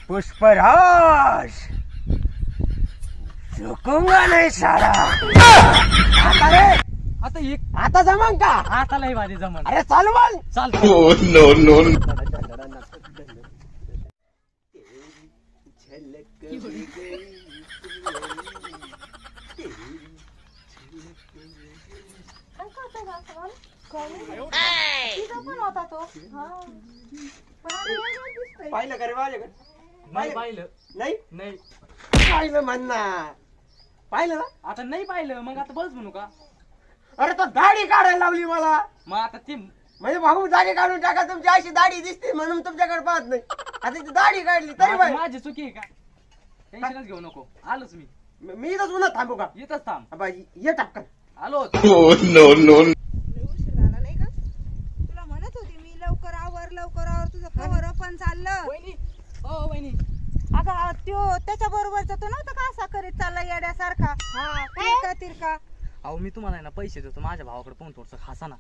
पुष्पराज झुकूंगा नहीं साला. आता रे आता एक आता जमन का? आता लय भारी जमन. अरे चालू मग. चालतं. नो पाहिलं का रे माझ्याकडे? नाही पाहिलं. नाही नाही पाहिलं म्हणना. पाहिलं ना? आता नाही पाहिलं मग आता बस म्हणू का? अरे तो दाढी काढायला लावली मला. मग आता ती म्हणजे भाऊ दाढी काढून टाका, तुमची अशी दाढी दिसते म्हणून तुमच्याकडे पाहत नाही. आता ती दाढी काढली तरी आता बाई. माझी चुकी आहे का? टेन्शनच घेऊ नको. आलोच मी. मी इथंच उन्हात थांबू का? येतच थांब. बाई ये टपकन. आलो. नो उशीर झाला नाही का? तुला म्हणत होती मी लवकर आवर तुझं कव्हर पण चाललं. वहिनी ओ वहिनी अगं त्यो त्याच्या बरोबरचा तो नव्हता का असा करीत चालला येड्यासारखा. हा तिरका अहो मी तुम्हाला आहे ना पैसे देतो, माझ्या भावाकडे पाहून थोडस खासा ना.